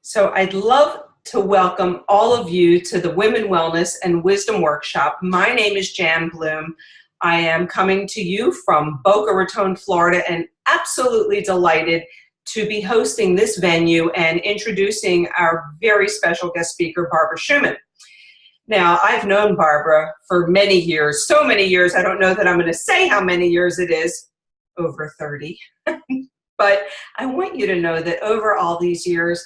So I'd love to welcome all of you to the Women Wellness and Wisdom Workshop. My name is Jan Bloom. I am coming to you from Boca Raton, Florida, and absolutely delighted to be hosting this venue and introducing our very special guest speaker, Barbara Sugar. Now, I've known Barbara for many years, so many years, I don't know that I'm going to say how many years it is, over 30. But I want you to know that over all these years,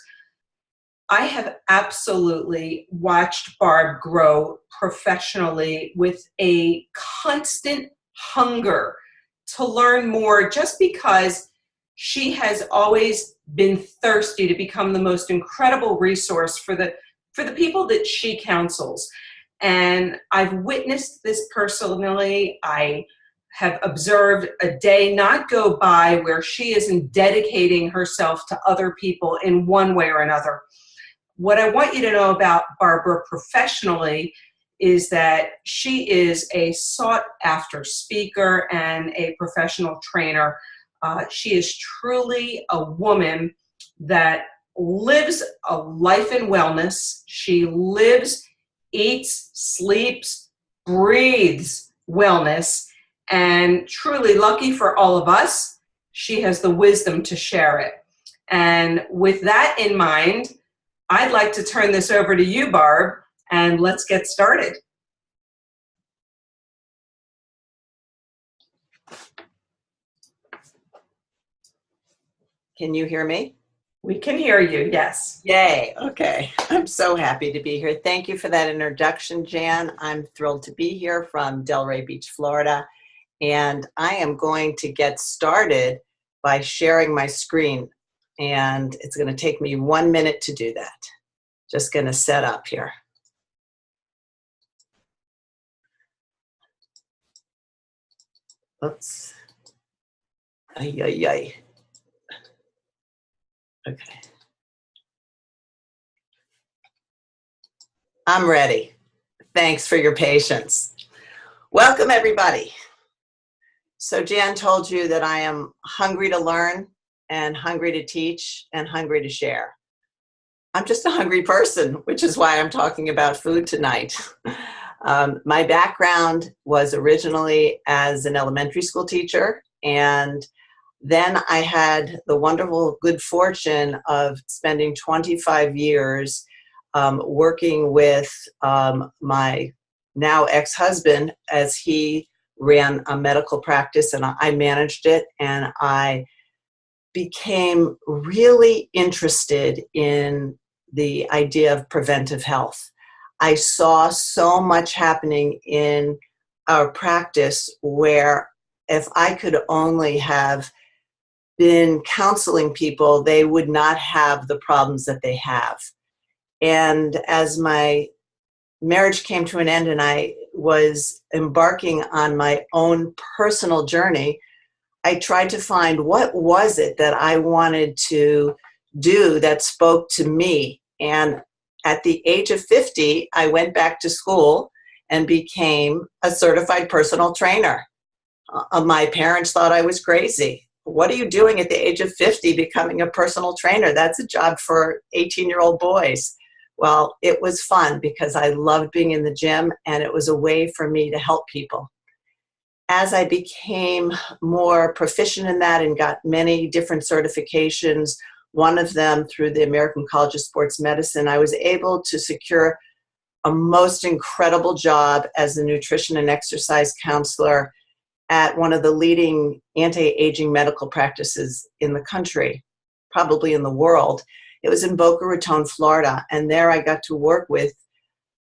I have absolutely watched Barb grow professionally with a constant hunger to learn more, just because she has always been thirsty to become the most incredible resource for the people that she counsels. And I've witnessed this personally. I have observed a day not go by where she isn't dedicating herself to other people in one way or another. What I want you to know about Barbara professionally is that she is a sought-after speaker and a professional trainer. She is truly a woman that lives a life in wellness. She lives, eats, sleeps, breathes wellness, and truly lucky for all of us, she has the wisdom to share it. And with that in mind, I'd like to turn this over to you, Barb, and let's get started. Can you hear me? We can hear you, yes. Yay, okay. I'm so happy to be here. Thank you for that introduction, Jan. I'm thrilled to be here from Delray Beach, Florida, and I am going to get started by sharing my screen, and it's going to take me 1 minute to do that. Just going to set up here. Oops. Ay, ay, ay. Okay. I'm ready. Thanks for your patience. Welcome, everybody. So Jan told you that I am hungry to learn and hungry to teach and hungry to share. I'm just a hungry person, which is why I'm talking about food tonight. My background was originally as an elementary school teacher, and then I had the wonderful good fortune of spending 25 years working with my now ex-husband as he ran a medical practice, and I managed it, and I became really interested in the idea of preventive health. I saw so much happening in our practice where if I could only have been counseling people, they would not have the problems that they have. And as my marriage came to an end and I was embarking on my own personal journey, I tried to find what was it that I wanted to do that spoke to me. And at the age of 50, I went back to school and became a certified personal trainer. My parents thought I was crazy. What are you doing at the age of 50 becoming a personal trainer? That's a job for 18-year-old boys. Well, it was fun because I loved being in the gym, and it was a way for me to help people. As I became more proficient in that and got many different certifications, one of them through the American College of Sports Medicine, I was able to secure a most incredible job as a nutrition and exercise counselor at one of the leading anti-aging medical practices in the country, probably in the world. It was in Boca Raton, Florida, and there I got to work with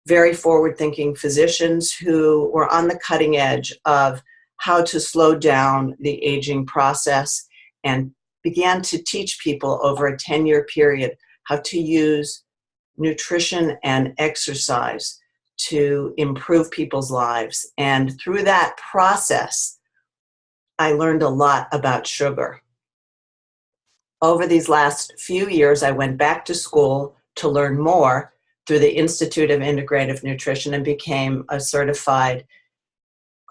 very forward-thinking physicians who were on the cutting edge of how to slow down the aging process, and began to teach people over a 10-year period how to use nutrition and exercise to improve people's lives. And through that process, I learned a lot about sugar. Over these last few years, I went back to school to learn more through the Institute of Integrative Nutrition and became a certified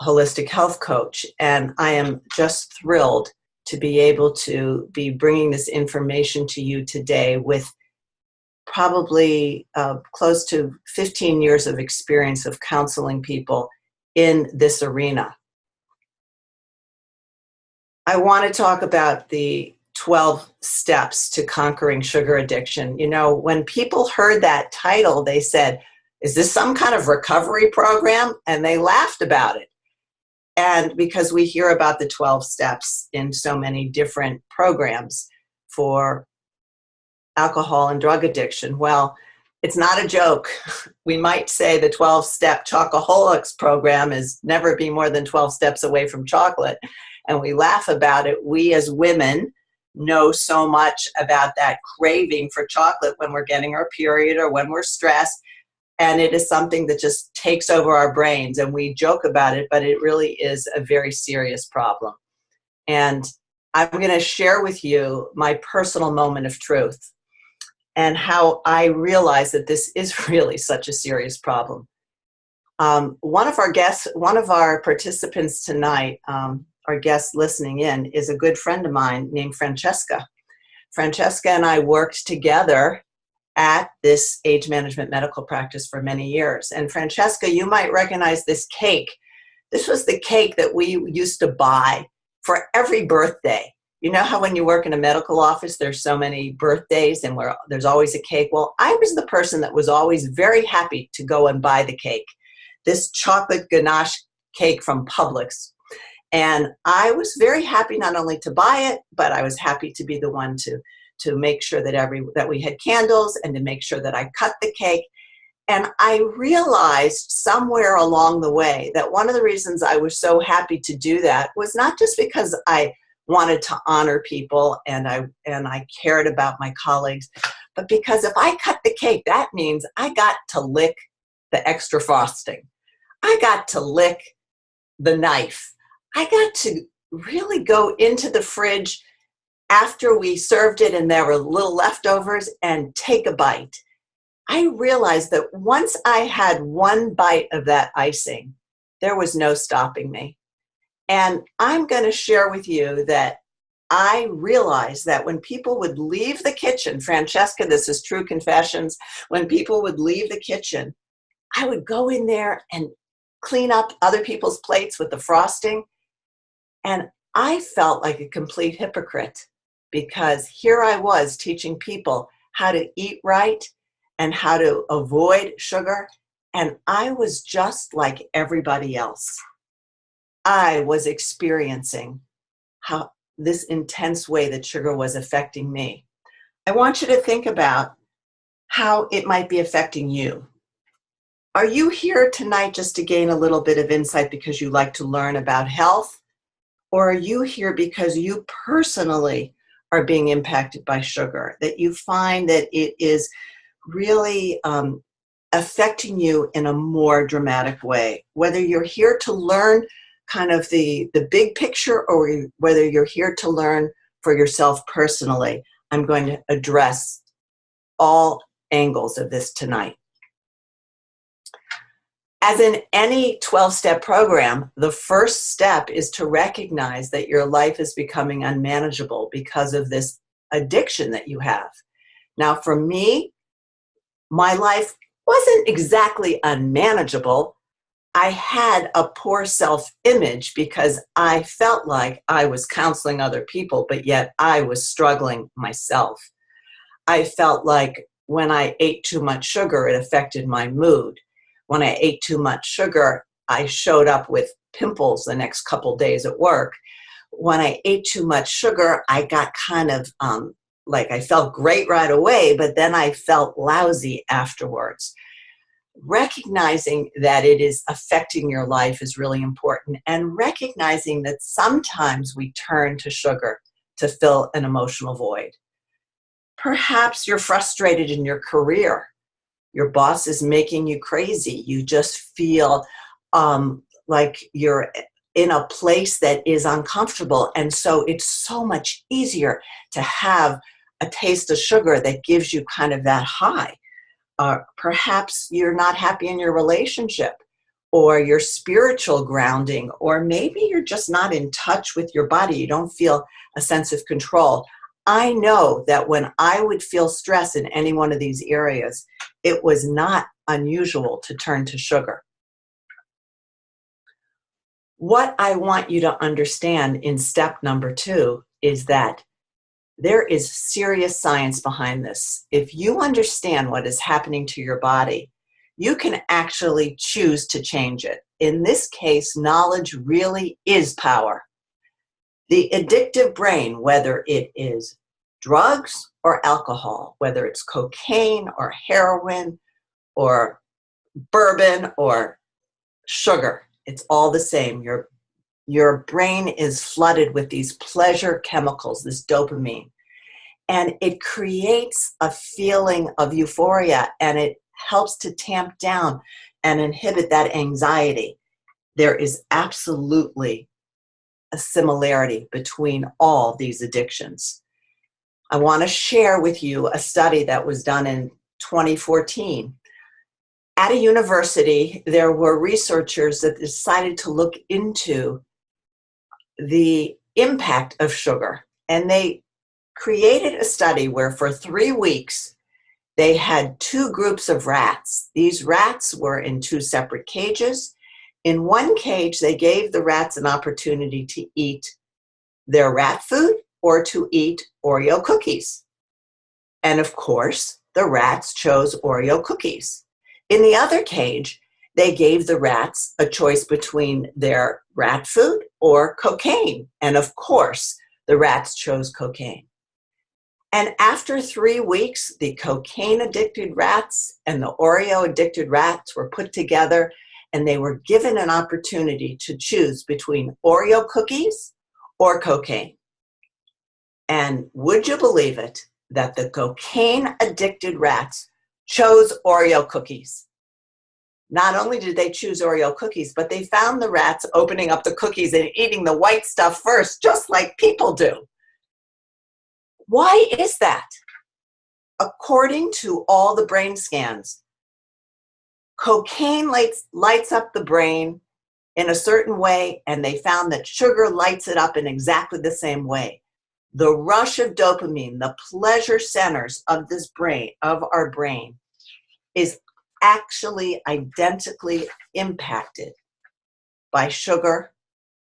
holistic health coach. And I am just thrilled to be able to be bringing this information to you today with probably close to 15 years of experience of counseling people in this arena. I want to talk about the 12 steps to conquering sugar addiction. You know, when people heard that title, they said, is this some kind of recovery program? And they laughed about it. And because we hear about the 12 steps in so many different programs for alcohol and drug addiction, well, it's not a joke. We might say the 12-step Chocoholics program is never be more than 12 steps away from chocolate. And we laugh about it. We as women know so much about that craving for chocolate when we're getting our period or when we're stressed. And it is something that just takes over our brains, and we joke about it, but it really is a very serious problem. And I'm going to share with you my personal moment of truth and how I realized that this is really such a serious problem. One of our participants tonight, our guest listening in, is a good friend of mine named Francesca. Francesca and I worked together at this age management medical practice for many years. And Francesca, you might recognize this cake. This was the cake that we used to buy for every birthday. You know how when you work in a medical office, there's so many birthdays and there's always a cake? Well, I was the person that was always very happy to go and buy the cake, this chocolate ganache cake from Publix. And I was very happy not only to buy it, but I was happy to be the one to make sure that we had candles and to make sure that I cut the cake. And I realized somewhere along the way that one of the reasons I was so happy to do that was not just because I wanted to honor people and I cared about my colleagues, but because if I cut the cake, that means I got to lick the extra frosting. I got to lick the knife. I got to really go into the fridge after we served it and there were little leftovers and take a bite. I realized that once I had one bite of that icing, there was no stopping me. And I'm going to share with you that I realized that when people would leave the kitchen, Francesca, this is true confessions, when people would leave the kitchen, I would go in there and clean up other people's plates with the frosting. And I felt like a complete hypocrite because here I was teaching people how to eat right and how to avoid sugar. And I was just like everybody else. I was experiencing how this intense way that sugar was affecting me. I want you to think about how it might be affecting you. Are you here tonight just to gain a little bit of insight because you like to learn about health? Or are you here because you personally are being impacted by sugar, that you find that it is really affecting you in a more dramatic way? Whether you're here to learn kind of the big picture or whether you're here to learn for yourself personally, I'm going to address all angles of this tonight. As in any 12-step program, the first step is to recognize that your life is becoming unmanageable because of this addiction that you have. Now, for me, my life wasn't exactly unmanageable. I had a poor self-image because I felt like I was counseling other people, but yet I was struggling myself. I felt like when I ate too much sugar, it affected my mood. When I ate too much sugar, I showed up with pimples the next couple days at work. When I ate too much sugar, I got kind of like I felt great right away, but then I felt lousy afterwards. Recognizing that it is affecting your life is really important, and recognizing that sometimes we turn to sugar to fill an emotional void. Perhaps you're frustrated in your career. Your boss is making you crazy. You just feel like you're in a place that is uncomfortable. And so it's so much easier to have a taste of sugar that gives you kind of that high. Perhaps you're not happy in your relationship or your spiritual grounding, or maybe you're just not in touch with your body. You don't feel a sense of control. I know that when I would feel stress in any one of these areas, it was not unusual to turn to sugar. What I want you to understand in step number 2 is that there is serious science behind this. If you understand what is happening to your body, you can actually choose to change it. In this case, knowledge really is power. The addictive brain, whether it is drugs or alcohol, whether it's cocaine or heroin or bourbon or sugar, it's all the same. Your brain is flooded with these pleasure chemicals, this dopamine, and it creates a feeling of euphoria, and it helps to tamp down and inhibit that anxiety. There is absolutely a similarity between all these addictions. I want to share with you a study that was done in 2014. At a university, there were researchers that decided to look into the impact of sugar, and they created a study where for 3 weeks they had 2 groups of rats. These rats were in 2 separate cages. In one cage, they gave the rats an opportunity to eat their rat food or to eat Oreo cookies. And of course, the rats chose Oreo cookies. In the other cage, they gave the rats a choice between their rat food or cocaine. And of course, the rats chose cocaine. And after 3 weeks, the cocaine-addicted rats and the Oreo-addicted rats were put together, and they were given an opportunity to choose between Oreo cookies or cocaine. And would you believe it, that the cocaine-addicted rats chose Oreo cookies? Not only did they choose Oreo cookies, but they found the rats opening up the cookies and eating the white stuff first, just like people do. Why is that? According to all the brain scans, cocaine lights up the brain in a certain way, and they found that sugar lights it up in exactly the same way. The rush of dopamine, the pleasure centers of this brain, of our brain, is actually identically impacted by sugar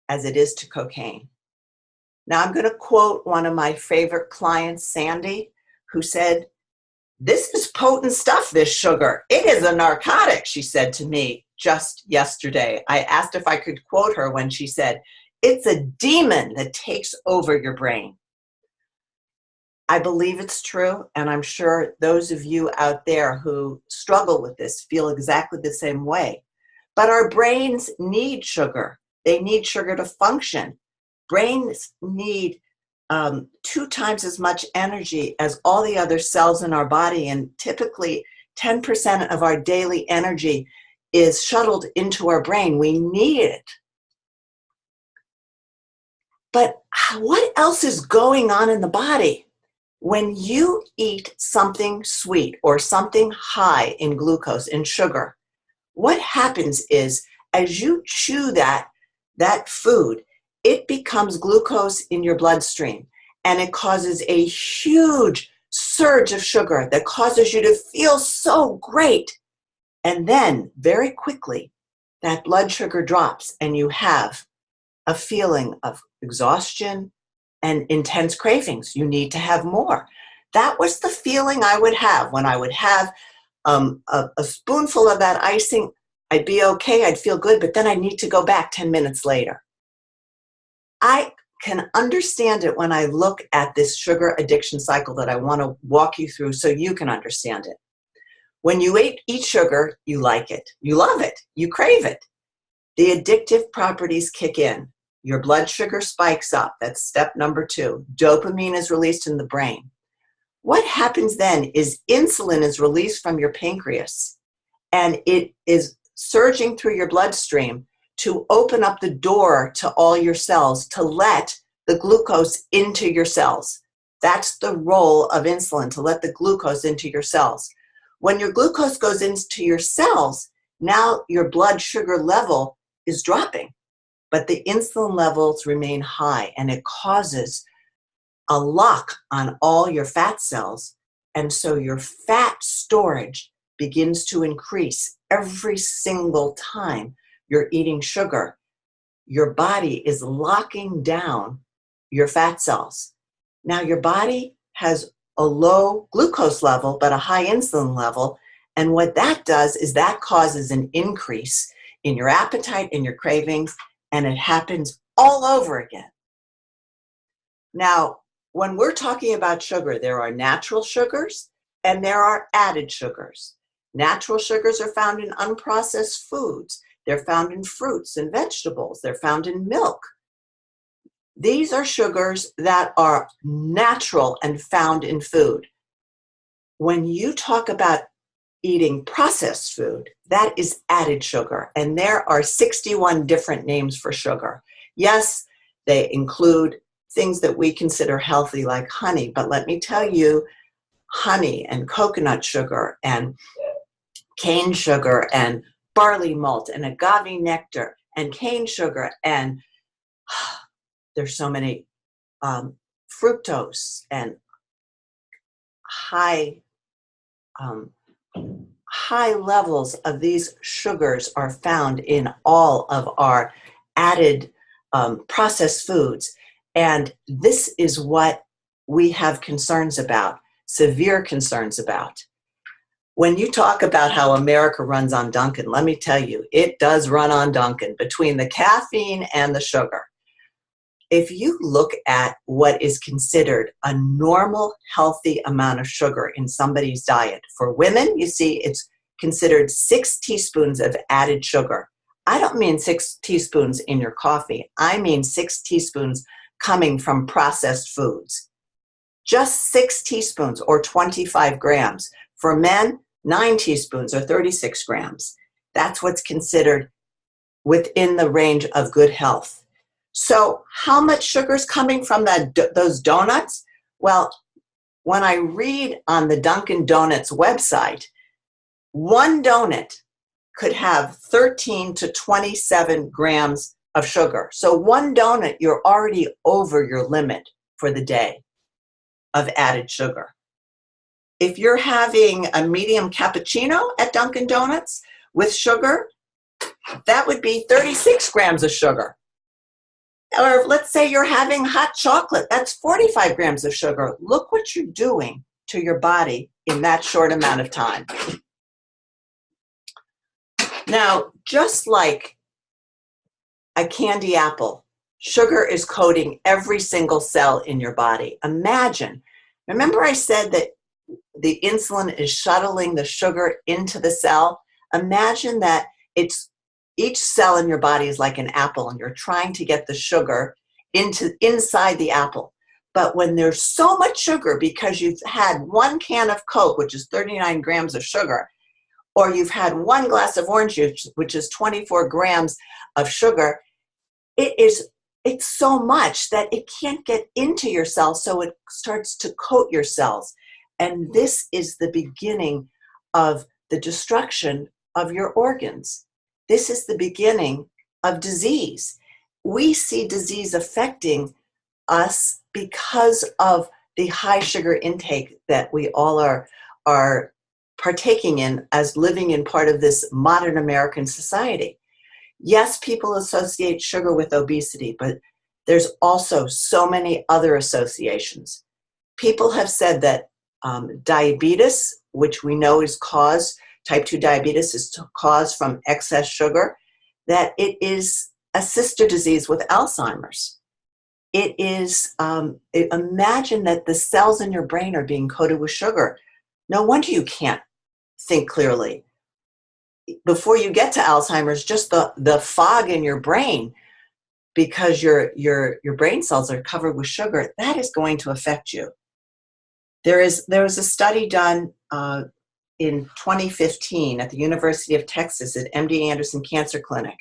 as it is to cocaine. Now, I'm going to quote one of my favorite clients, Sandy, who said, "This is potent stuff, this sugar. It is a narcotic," she said to me just yesterday. I asked if I could quote her when she said, "It's a demon that takes over your brain." I believe it's true, and I'm sure those of you out there who struggle with this feel exactly the same way. But our brains need sugar. They need sugar to function. Brains need 2 times as much energy as all the other cells in our body, and typically 10% of our daily energy is shuttled into our brain. We need it. But what else is going on in the body? When you eat something sweet or something high in glucose, in sugar, what happens is as you chew that food, it becomes glucose in your bloodstream, and it causes a huge surge of sugar that causes you to feel so great. And then very quickly, that blood sugar drops and you have a feeling of exhaustion and intense cravings. You need to have more. That was the feeling I would have when I would have a spoonful of that icing. I'd be okay, I'd feel good, but then I need to go back 10 minutes later. I can understand it when I look at this sugar addiction cycle that I want to walk you through so you can understand it. When you eat sugar, you like it, you love it, you crave it. The addictive properties kick in. Your blood sugar spikes up. That's step number 2. Dopamine is released in the brain. What happens then is insulin is released from your pancreas, and it is surging through your bloodstream to open up the door to all your cells, to let the glucose into your cells. That's the role of insulin, to let the glucose into your cells. When your glucose goes into your cells, now your blood sugar level is dropping, but the insulin levels remain high, and it causes a lock on all your fat cells. And so your fat storage begins to increase every single time you're eating sugar. Your body is locking down your fat cells. Now, your body has a low glucose level, but a high insulin level. And what that does is that causes an increase in your appetite and your cravings, and it happens all over again. Now, when we're talking about sugar, there are natural sugars and there are added sugars. Natural sugars are found in unprocessed foods. They're found in fruits and vegetables. They're found in milk. These are sugars that are natural and found in food. When you talk about eating processed food, that is added sugar. And there are 61 different names for sugar. Yes, they include things that we consider healthy like honey, but let me tell you, honey and coconut sugar and cane sugar and barley malt and agave nectar and cane sugar and there's so many fructose and high levels of these sugars are found in all of our added processed foods. And this is what we have concerns about, severe concerns about. When you talk about how America runs on Dunkin', let me tell you, it does run on Dunkin' between the caffeine and the sugar. If you look at what is considered a normal, healthy amount of sugar in somebody's diet, for women, you see it's considered 6 teaspoons of added sugar. I don't mean 6 teaspoons in your coffee. I mean 6 teaspoons coming from processed foods. Just 6 teaspoons or 25 grams. For men, 9 teaspoons or 36 grams. That's what's considered within the range of good health. So how much sugar is coming from those donuts? Well, when I read on the Dunkin' Donuts website, one donut could have 13 to 27 grams of sugar. So one donut, you're already over your limit for the day of added sugar. If you're having a medium cappuccino at Dunkin' Donuts with sugar, that would be 36 grams of sugar. Or let's say you're having hot chocolate, that's 45 grams of sugar. Look what you're doing to your body in that short amount of time. Now, just like a candy apple, sugar is coating every single cell in your body. Imagine, remember I said that the insulin is shuttling the sugar into the cell? Imagine that each cell in your body is like an apple and you're trying to get the sugar inside the apple. But when there's so much sugar because you've had one can of Coke, which is 39 grams of sugar, or you've had one glass of orange juice, which is 24 grams of sugar, it's so much that it can't get into your cells, so it starts to coat your cells. And this is the beginning of the destruction of your organs. This is the beginning of disease. We see disease affecting us because of the high sugar intake that we all are partaking in as living in part of this modern American society. Yes, people associate sugar with obesity, but there's also so many other associations. People have said that diabetes, which we know is caused, type 2 diabetes is caused from excess sugar, that it is a sister disease with Alzheimer's. It is, imagine that the cells in your brain are being coated with sugar. No wonder you can't think clearly. Before you get to Alzheimer's, just the fog in your brain, because your brain cells are covered with sugar, that is going to affect you. There was a study done in 2015 at the University of Texas at MD Anderson Cancer Clinic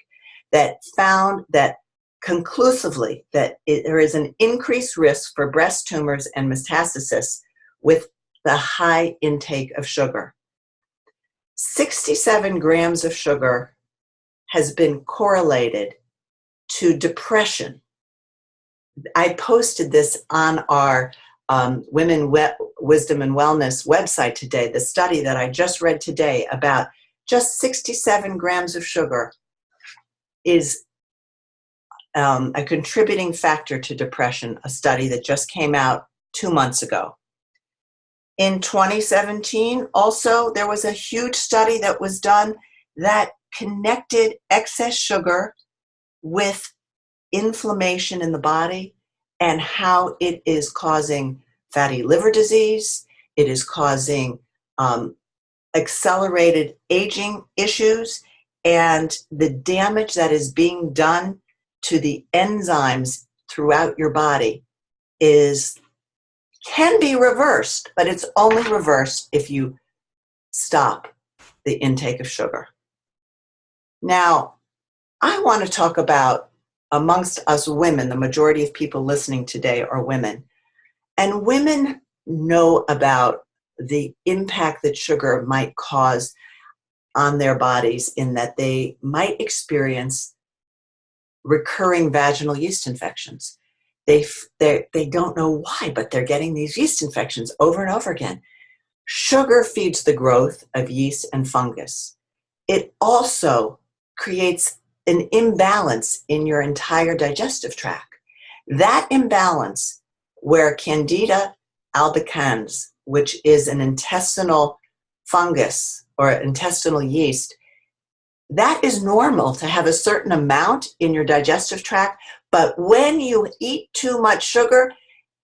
that found that conclusively that there is an increased risk for breast tumors and metastasis with the high intake of sugar. 67 grams of sugar has been correlated to depression I posted this on our Wisdom and Wellness website today, the study that I just read today about just 67 grams of sugar is a contributing factor to depression, a study that just came out 2 months ago. In 2017, also, there was a huge study that was done that connected excess sugar with inflammation in the body and how it is causing fatty liver disease. It is causing accelerated aging issues, and the damage that is being done to the enzymes throughout your body can be reversed, but it's only reversed if you stop the intake of sugar. Now, I want to talk about, amongst us women, the majority of people listening today are women, and women know about the impact that sugar might cause on their bodies, in that they might experience recurring vaginal yeast infections. They don't know why, but they're getting these yeast infections over and over again. Sugar feeds the growth of yeast and fungus. It also creates an imbalance in your entire digestive tract. That imbalance, where Candida albicans, which is an intestinal fungus or intestinal yeast, that is normal to have a certain amount in your digestive tract, but when you eat too much sugar,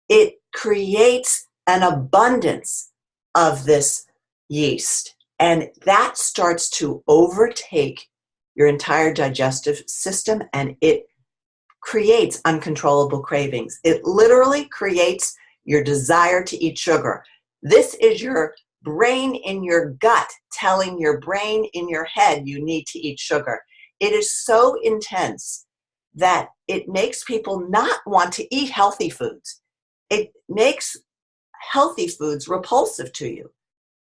it creates an abundance of this yeast, and that starts to overtake your entire digestive system, and it creates uncontrollable cravings. It literally creates your desire to eat sugar. This is your brain in your gut telling your brain in your head you need to eat sugar. It is so intense that it makes people not want to eat healthy foods. It makes healthy foods repulsive to you.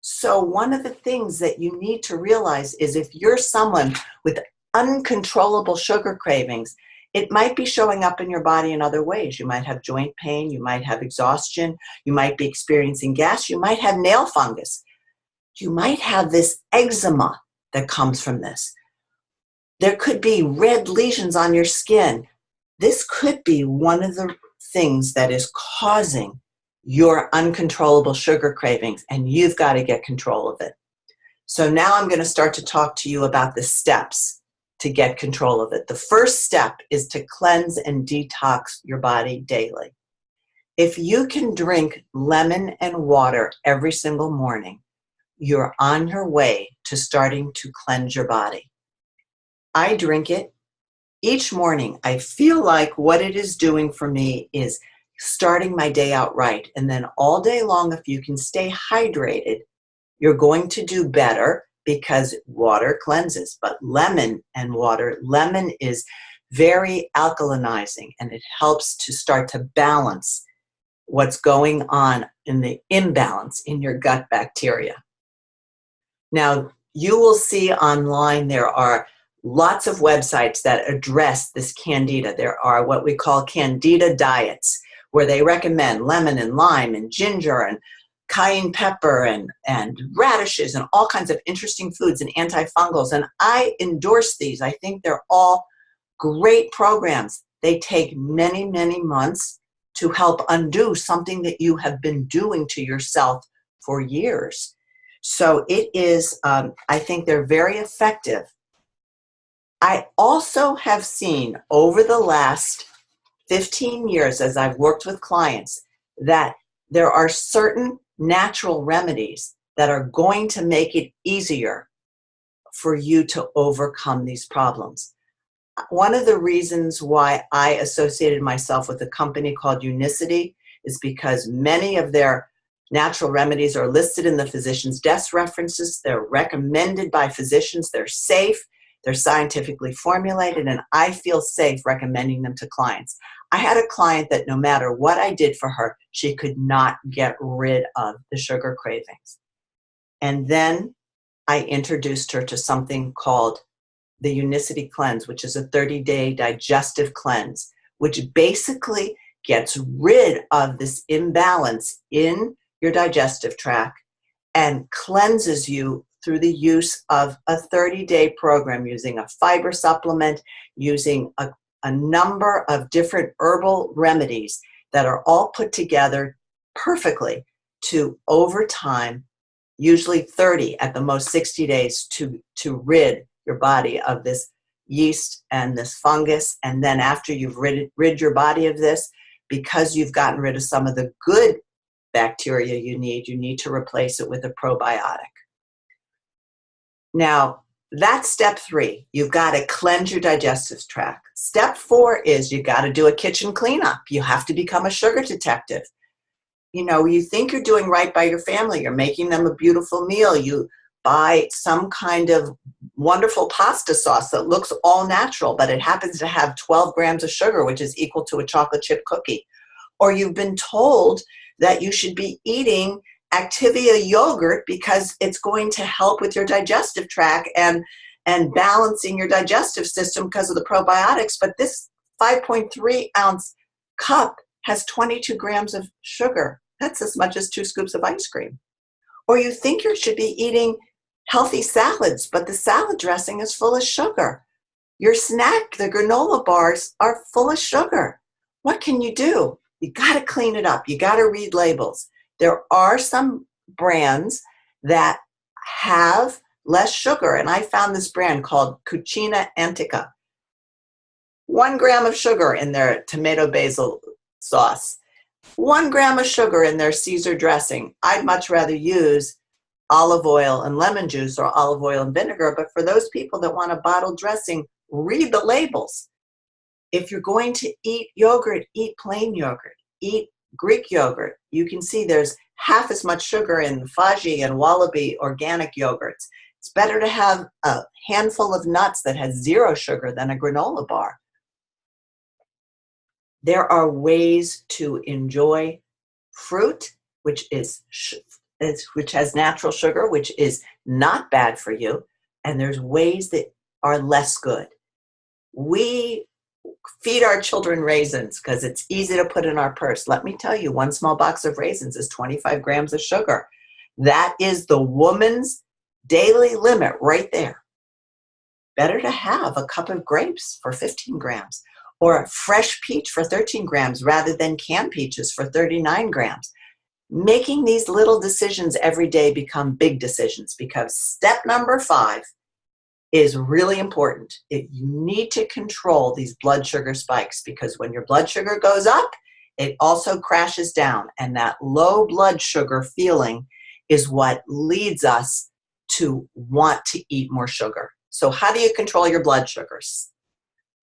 So one of the things that you need to realize is, if you're someone with uncontrollable sugar cravings, it might be showing up in your body in other ways. You might have joint pain, you might have exhaustion, you might be experiencing gas, you might have nail fungus, you might have this eczema that comes from this. There could be red lesions on your skin. This could be one of the things that is causing your uncontrollable sugar cravings, and you've got to get control of it. So now I'm going to start to talk to you about the steps to get control of it. The first step is to cleanse and detox your body daily. If you can drink lemon and water every single morning, you're on your way to starting to cleanse your body. I drink it each morning. I feel like what it is doing for me is starting my day out right. And then all day long, if you can stay hydrated, you're going to do better, because water cleanses. But lemon and water, lemon is very alkalinizing, and it helps to start to balance what's going on in the imbalance in your gut bacteria. Now, you will see online there are lots of websites that address this candida. There are what we call candida diets, where they recommend lemon and lime and ginger and cayenne pepper and radishes and all kinds of interesting foods and antifungals. And I endorse these. I think they're all great programs. They take many, many months to help undo something that you have been doing to yourself for years. So it is, I think they're very effective. I also have seen over the last 15 years, as I've worked with clients, that there are certain natural remedies that are going to make it easier for you to overcome these problems. One of the reasons why I associated myself with a company called Unicity is because many of their natural remedies are listed in the physician's desk references. They're recommended by physicians. They're safe. They're scientifically formulated, and I feel safe recommending them to clients. I had a client that no matter what I did for her, she could not get rid of the sugar cravings. And then I introduced her to something called the Unicity Cleanse, which is a 30-day digestive cleanse, which basically gets rid of this imbalance in your digestive tract and cleanses you through the use of a 30-day program, using a fiber supplement, using a number of different herbal remedies that are all put together perfectly to, over time, usually 30, at the most 60 days, to rid your body of this yeast and this fungus. And then after you've rid your body of this, because you've gotten rid of some of the good bacteria you need to replace it with a probiotic. Now, that's step 3. You've got to cleanse your digestive tract. Step 4 is you got to do a kitchen cleanup. You have to become a sugar detective. You know, you think you're doing right by your family. You're making them a beautiful meal. You buy some kind of wonderful pasta sauce that looks all natural, but it happens to have 12 grams of sugar, which is equal to a chocolate chip cookie. Or you've been told that you should be eating Activia yogurt because it's going to help with your digestive tract and balancing your digestive system because of the probiotics. But this 5.3 ounce cup has 22 grams of sugar. That's as much as 2 scoops of ice cream. Or you think you should be eating healthy salads, but the salad dressing is full of sugar. Your snack, the granola bars, are full of sugar. What can you do? You got to clean it up. You got to read labels. There are some brands that have less sugar, and I found this brand called Cucina Antica. 1 gram of sugar in their tomato basil sauce. 1 gram of sugar in their Caesar dressing. I'd much rather use olive oil and lemon juice or olive oil and vinegar, but for those people that want a bottled dressing, read the labels. If you're going to eat yogurt, eat plain yogurt. Eat Greek yogurt. You can see there's half as much sugar in Faggi and Wallaby organic yogurts. It's better to have a handful of nuts that has 0 sugar than a granola bar. There are ways to enjoy fruit, which has natural sugar, which is not bad for you, and there's ways that are less good. We feed our children raisins because it's easy to put in our purse. Let me tell you, 1 small box of raisins is 25 grams of sugar. That is the woman's daily limit right there. Better to have a cup of grapes for 15 grams or a fresh peach for 13 grams rather than canned peaches for 39 grams. Making these little decisions every day become big decisions, because step number 5 is really important. You need to control these blood sugar spikes, because when your blood sugar goes up, it also crashes down. And that low blood sugar feeling is what leads us to want to eat more sugar. So how do you control your blood sugars?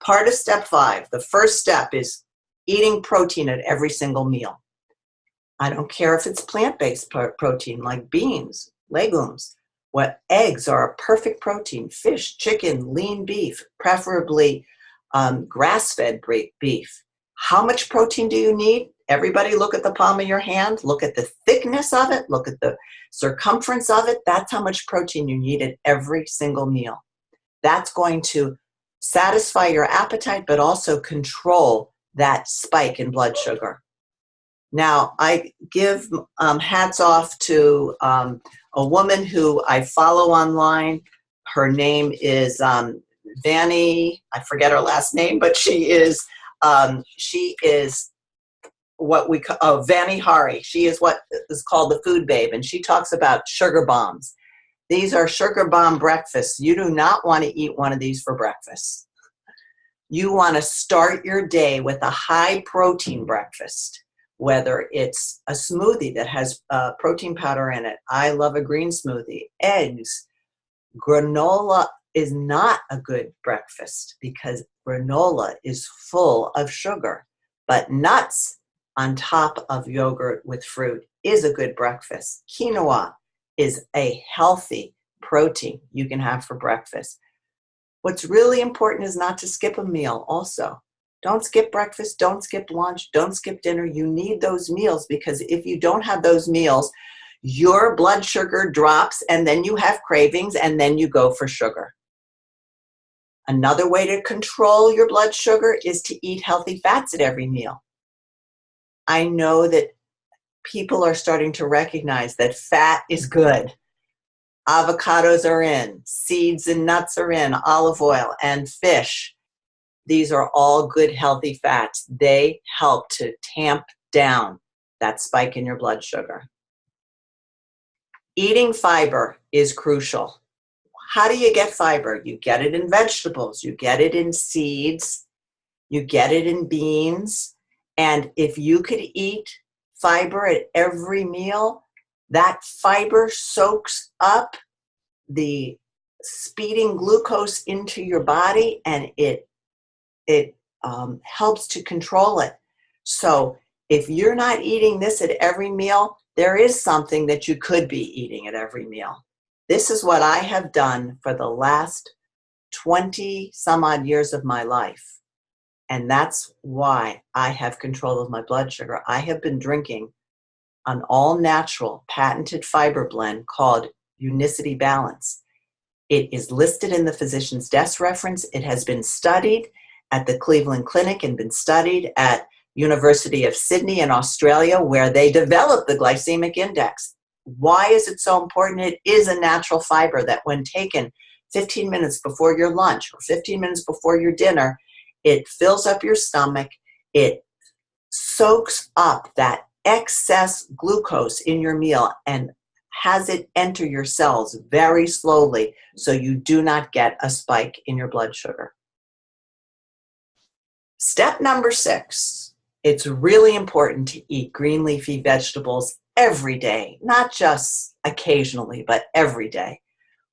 Part of step 5, the first step is eating protein at every single meal. I don't care if it's plant-based protein like beans, legumes. What eggs are a perfect protein. Fish, chicken, lean beef, preferably grass-fed beef. How much protein do you need? Everybody look at the palm of your hand. Look at the thickness of it. Look at the circumference of it. That's how much protein you need at every single meal. That's going to satisfy your appetite, but also control that spike in blood sugar. Now, I give hats off to a woman who I follow online. Her name is Vani. I forget her last name, but she is what we call Vani Hari. She is what is called the food babe, and she talks about sugar bombs. These are sugar bomb breakfasts. You do not want to eat one of these for breakfast. You want to start your day with a high protein breakfast, whether it's a smoothie that has protein powder in it. I love a green smoothie. Eggs. Granola is not a good breakfast because granola is full of sugar. But nuts on top of yogurt with fruit is a good breakfast. Quinoa is a healthy protein you can have for breakfast. What's really important is not to skip a meal also. Don't skip breakfast, don't skip lunch, don't skip dinner. You need those meals, because if you don't have those meals, your blood sugar drops and then you have cravings and then you go for sugar. Another way to control your blood sugar is to eat healthy fats at every meal. I know that people are starting to recognize that fat is good. Avocados are in, seeds and nuts are in, olive oil and fish. These are all good, healthy fats. They help to tamp down that spike in your blood sugar. Eating fiber is crucial. How do you get fiber? You get it in vegetables, you get it in seeds, you get it in beans. And if you could eat fiber at every meal, that fiber soaks up the speeding glucose into your body, and it helps to control it. So if you're not eating this at every meal, there is something that you could be eating at every meal. This is what I have done for the last 20 some odd years of my life. And that's why I have control of my blood sugar. I have been drinking an all-natural patented fiber blend called Unicity Balance. It is listed in the physician's desk reference. It has been studied at the Cleveland Clinic and been studied at University of Sydney in Australia, where they developed the glycemic index. Why is it so important? It is a natural fiber that when taken 15 minutes before your lunch or 15 minutes before your dinner, it fills up your stomach. It soaks up that excess glucose in your meal and has it enter your cells very slowly so you do not get a spike in your blood sugar. Step number 6, it's really important to eat green leafy vegetables every day, not just occasionally, but every day.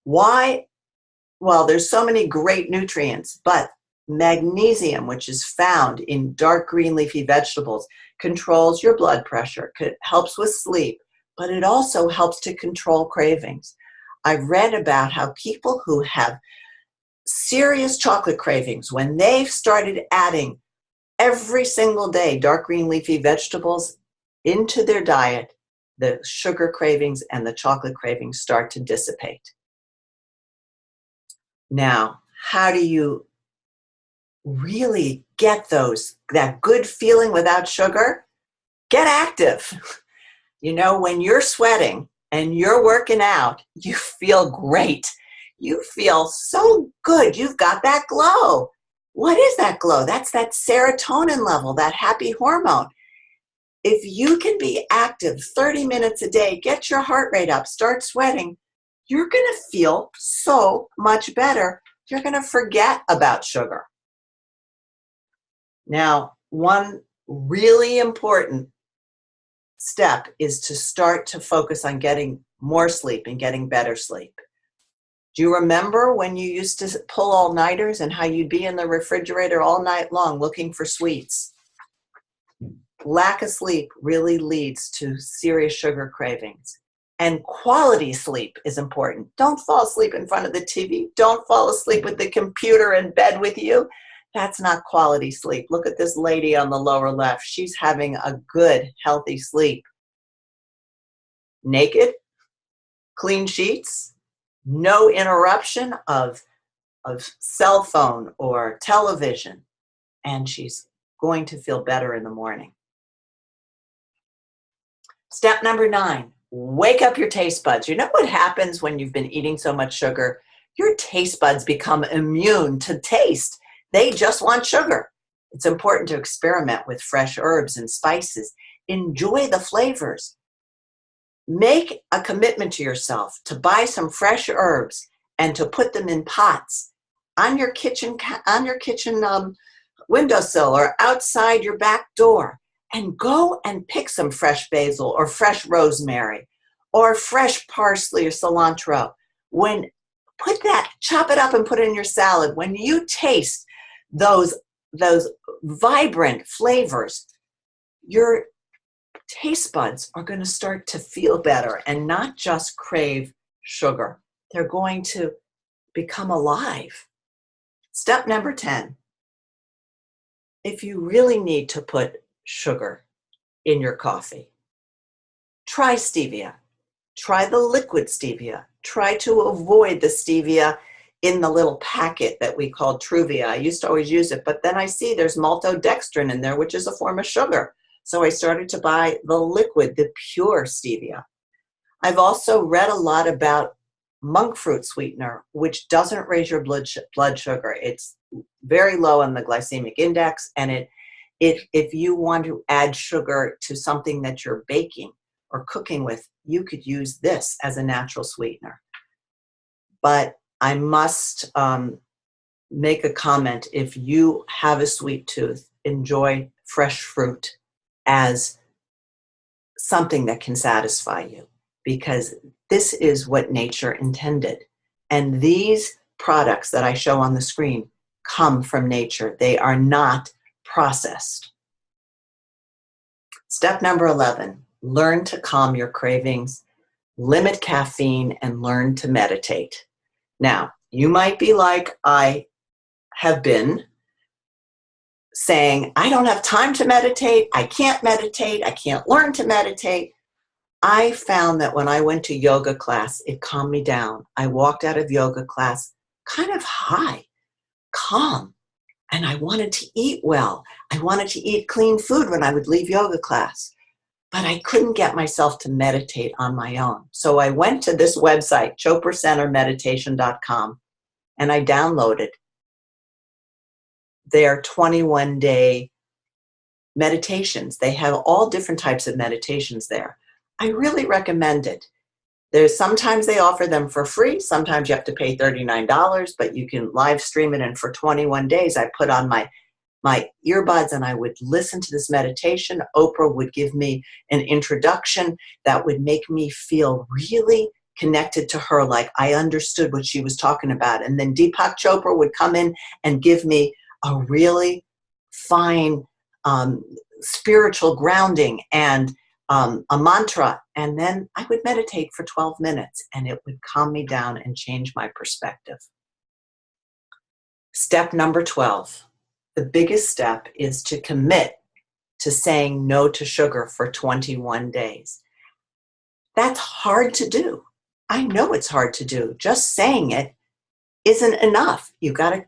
Why? Well, there's so many great nutrients, but magnesium, which is found in dark green leafy vegetables, controls your blood pressure, helps with sleep, but it also helps to control cravings. I've read about how people who have serious chocolate cravings, when they've started adding every single day dark green leafy vegetables into their diet, the sugar cravings and the chocolate cravings start to dissipate. Now, how do you really get that good feeling without sugar? Get active. You know, when you're sweating and you're working out, you feel great. You feel so good. You've got that glow. What is that glow? That's that serotonin level, that happy hormone. If you can be active 30 minutes a day, get your heart rate up, start sweating, you're going to feel so much better. You're going to forget about sugar. Now, one really important step is to start to focus on getting more sleep and getting better sleep. Do you remember when you used to pull all-nighters and how you'd be in the refrigerator all night long looking for sweets? Lack of sleep really leads to serious sugar cravings. And quality sleep is important. Don't fall asleep in front of the TV. Don't fall asleep with the computer in bed with you. That's not quality sleep. Look at this lady on the lower left. She's having a good, healthy sleep. Naked, clean sheets, no interruption of cell phone or television, and she's going to feel better in the morning. Step number 9, wake up your taste buds. You know what happens when you've been eating so much sugar? Your taste buds become immune to taste. They just want sugar. It's important to experiment with fresh herbs and spices. Enjoy the flavors. Make a commitment to yourself to buy some fresh herbs and to put them in pots on your kitchen windowsill or outside your back door, and go and pick some fresh basil or fresh rosemary or fresh parsley or cilantro. Chop it up and put it in your salad. When you taste those vibrant flavors, your taste buds are going to start to feel better and not just crave sugar. They're going to become alive. Step number 10, if you really need to put sugar in your coffee, try stevia. Try the liquid stevia. Try to avoid the stevia in the little packet that we called Truvia. I used to always use it, but then I see there's maltodextrin in there, which is a form of sugar. So I started to buy the liquid, the pure stevia. I've also read a lot about monk fruit sweetener, which doesn't raise your blood sugar. It's very low on the glycemic index, and if you want to add sugar to something that you're baking or cooking with, you could use this as a natural sweetener. But I must make a comment. If you have a sweet tooth, enjoy fresh fruit as something that can satisfy you, because this is what nature intended. And these products that I show on the screen come from nature. They are not processed. Step number 11, learn to calm your cravings, limit caffeine, and learn to meditate. Now, you might be like I have been, saying, I don't have time to meditate, I can't learn to meditate. I found that when I went to yoga class, it calmed me down. I walked out of yoga class kind of high, calm, and I wanted to eat well. I wanted to eat clean food when I would leave yoga class, but I couldn't get myself to meditate on my own. So I went to this website, chopracentermeditation.com, and I downloaded their 21-day meditations. They have all different types of meditations there. I really recommend it. Sometimes they offer them for free. Sometimes you have to pay $39, but you can live stream it. And for 21 days, I put on my earbuds and I would listen to this meditation. Oprah would give me an introduction that would make me feel really connected to her, like I understood what she was talking about. And then Deepak Chopra would come in and give me a really fine spiritual grounding and a mantra. And then I would meditate for 12 minutes and it would calm me down and change my perspective. Step number 12. The biggest step is to commit to saying no to sugar for 21 days. That's hard to do. I know it's hard to do. Just saying it isn't enough. You got to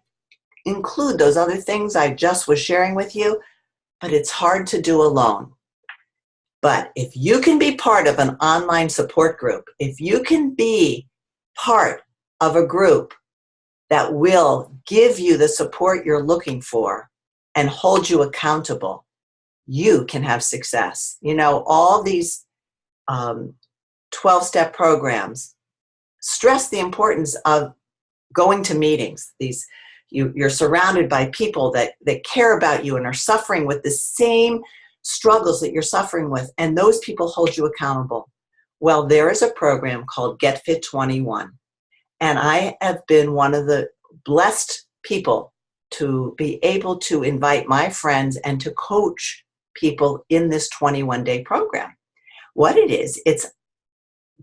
include those other things I just was sharing with you, but it's hard to do alone. But if you can be part of an online support group, if you can be part of a group that will give you the support you're looking for and hold you accountable, you can have success. You know, all these 12-step programs stress the importance of going to meetings. You're surrounded by people that care about you and are suffering with the same struggles that you're suffering with, and those people hold you accountable. Well, there is a program called Get Fit 21, and I have been one of the blessed people to be able to invite my friends and to coach people in this 21-day program. What it is, it's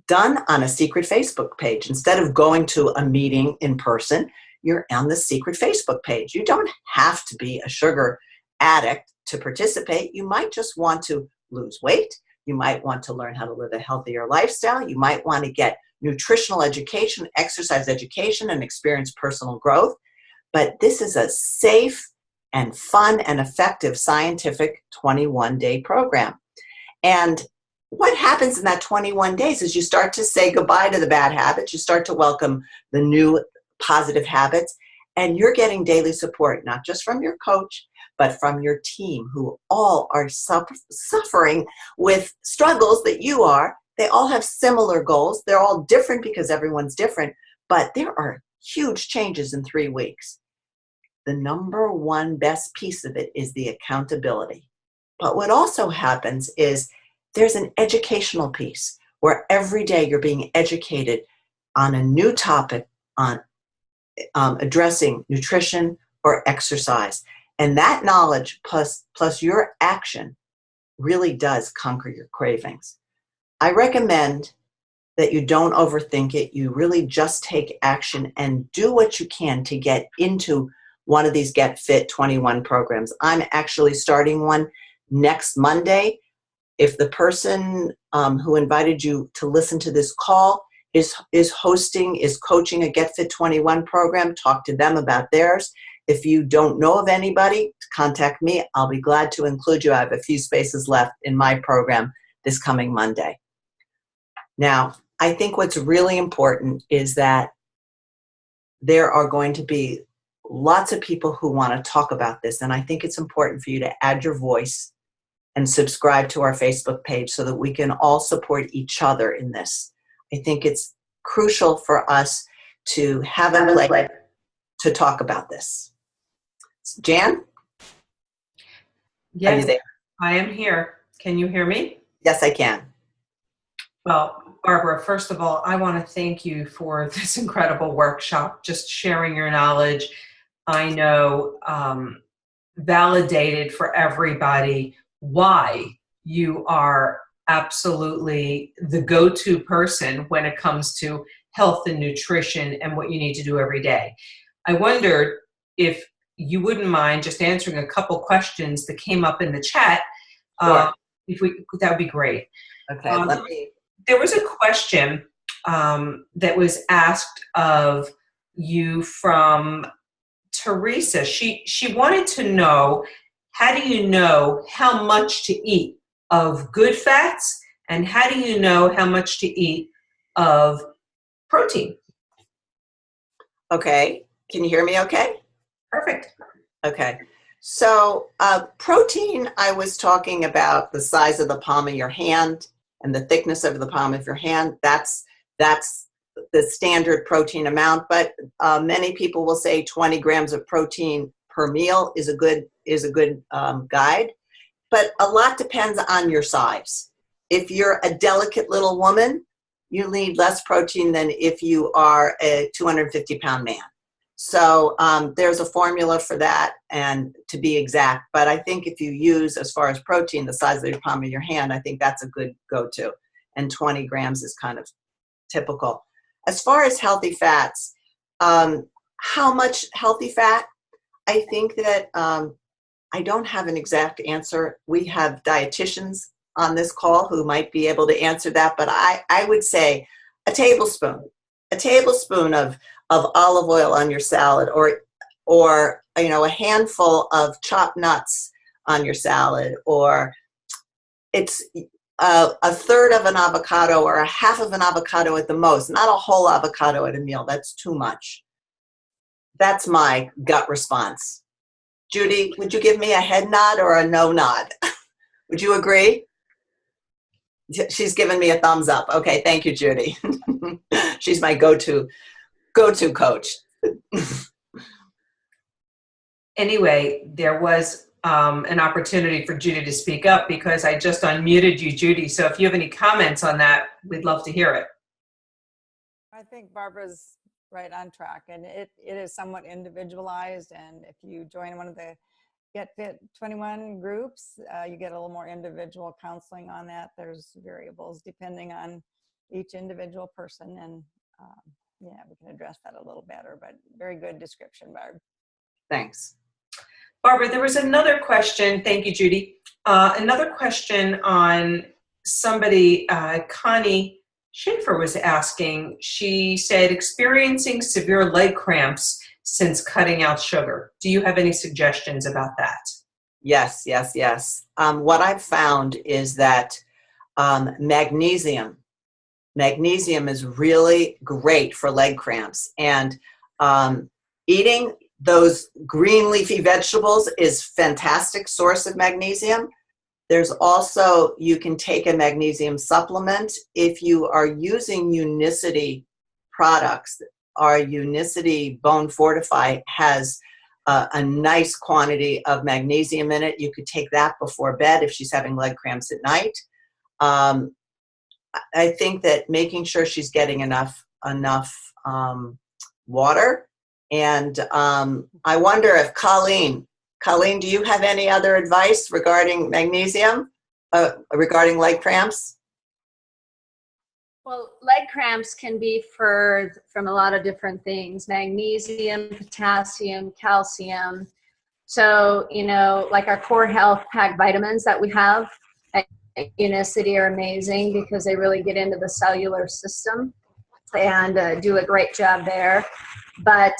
done on a secret Facebook page. Instead of going to a meeting in person, you're on the secret Facebook page. You don't have to be a sugar addict to participate. You might just want to lose weight. You might want to learn how to live a healthier lifestyle. You might want to get nutritional education, exercise education, and experience personal growth. But this is a safe and fun and effective scientific 21-day program. And what happens in that 21 days is you start to say goodbye to the bad habits. You start to welcome the new positive habits, and you're getting daily support, not just from your coach, but from your team, who all are suffering with struggles that you are. They all have similar goals. They're all different because everyone's different, but there are huge changes in 3 weeks. The number one best piece of it is the accountability. But what also happens is there's an educational piece where every day you're being educated on a new topic on addressing nutrition or exercise. And that knowledge plus your action really does conquer your cravings. I recommend that you don't overthink it. You really just take action and do what you can to get into one of these Get Fit 21 programs. I'm actually starting one next Monday. If the person who invited you to listen to this call is hosting, is coaching a Get Fit 21 program. Talk to them about theirs. If you don't know of anybody, contact me. I'll be glad to include you. I have a few spaces left in my program this coming Monday. Now, I think what's really important is that there are going to be lots of people who want to talk about this, and I think it's important for you to add your voice and subscribe to our Facebook page so that we can all support each other in this. I think it's crucial for us to have a place to talk about this. Jan? Are you Yes, there? I am here. Can you hear me? Yes, I can. Well, Barbara, first of all, I want to thank you for this incredible workshop, just sharing your knowledge. I know validated for everybody why you are absolutely the go-to person when it comes to health and nutrition and what you need to do every day. I wondered if you wouldn't mind just answering a couple questions that came up in the chat. Sure. That would be great. Okay, let me. There was a question that was asked of you from Teresa. She wanted to know, how do you know how much to eat of good fats, and how do you know how much to eat of protein? Okay, can you hear me okay? Perfect. Okay, so protein, I was talking about the size of the palm of your hand and the thickness of the palm of your hand. That's the standard protein amount, but many people will say 20 grams of protein per meal is a good guide. But a lot depends on your size. If you're a delicate little woman, you need less protein than if you are a 250-pound man. So there's a formula for that, and to be exact. But I think if you use, as far as protein, the size of your palm of your hand, I think that's a good go-to. And 20 grams is kind of typical. As far as healthy fats, how much healthy fat? I think that I don't have an exact answer. We have dietitians on this call who might be able to answer that, but I would say a tablespoon of olive oil on your salad, or a handful of chopped nuts on your salad, or it's a third of an avocado or a half of an avocado at the most, not a whole avocado at a meal. That's too much. That's my gut response. Judy, would you give me a head nod or a no nod? Would you agree? She's given me a thumbs up. Okay, thank you, Judy. She's my go-to coach. Anyway, there was an opportunity for Judy to speak up because I just unmuted you, Judy. So if you have any comments on that, we'd love to hear it. I think Barbara's right on track, and it is somewhat individualized. And if you join one of the Get Fit 21 groups, you get a little more individual counseling on that. There's variables depending on each individual person, and yeah, we can address that a little better, but very good description, Barb. Thanks. Barbara, there was another question. Thank you, Judy. Another question on somebody, Connie Schaefer was asking. She said, experiencing severe leg cramps since cutting out sugar. Do you have any suggestions about that? Yes. What I've found is that magnesium is really great for leg cramps, and eating those green leafy vegetables is fantastic source of magnesium. There's also, you can take a magnesium supplement if you are using Unicity products. Our Unicity Bone Fortify has a nice quantity of magnesium in it. You could take that before bed if she's having leg cramps at night. I think that making sure she's getting enough water. And I wonder if Colleen, do you have any other advice regarding magnesium, regarding leg cramps? Well, leg cramps can be from a lot of different things: magnesium, potassium, calcium. So, like our core health pack vitamins that we have at Unicity are amazing because they really get into the cellular system. and do a great job there. But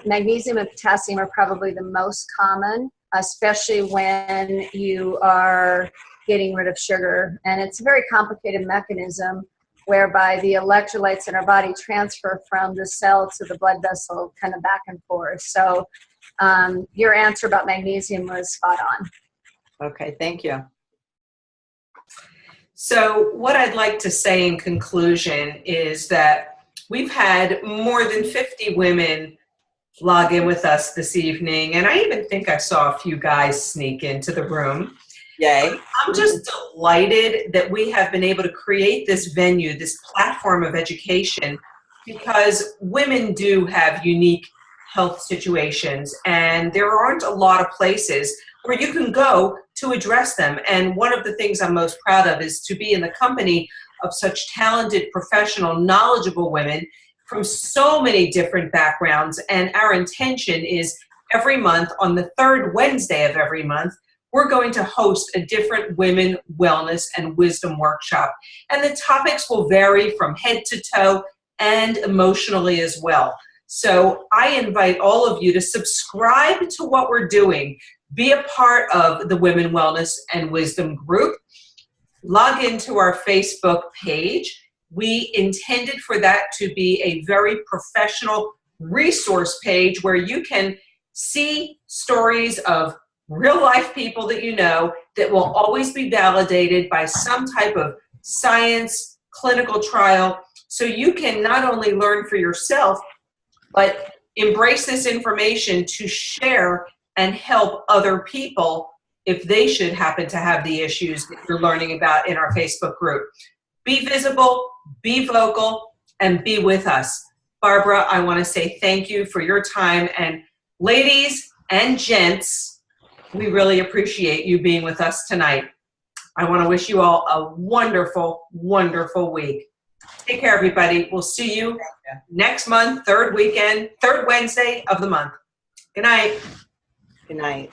magnesium and potassium are probably the most common, especially when you are getting rid of sugar. And it's a very complicated mechanism whereby the electrolytes in our body transfer from the cell to the blood vessel, kind of back and forth. So your answer about magnesium was spot on. Okay, thank you. So what I'd like to say in conclusion is that we've had more than 50 women log in with us this evening, and I even think I saw a few guys sneak into the room. Yay. I'm just delighted that we have been able to create this venue, this platform of education, because women do have unique health situations, and there aren't a lot of places where you can go to address them. And one of the things I'm most proud of is to be in the company of such talented, professional, knowledgeable women from so many different backgrounds. And our intention is every month, on the third Wednesday of every month, we're going to host a different women wellness and wisdom workshop. And the topics will vary from head to toe and emotionally as well. So I invite all of you to subscribe to what we're doing. Be a part of the Women Wellness and Wisdom group. Log into our Facebook page. We intended for that to be a very professional resource page where you can see stories of real life people that you know that will always be validated by some type of science, clinical trial, so you can not only learn for yourself, but embrace this information to share and help other people if they should happen to have the issues that you're learning about in our Facebook group. Be visible, be vocal, and be with us. Barbara, I want to say thank you for your time. And ladies and gents, we really appreciate you being with us tonight. I want to wish you all a wonderful, wonderful week. Take care, everybody. We'll see you next month, third Wednesday of the month. Good night. Good night.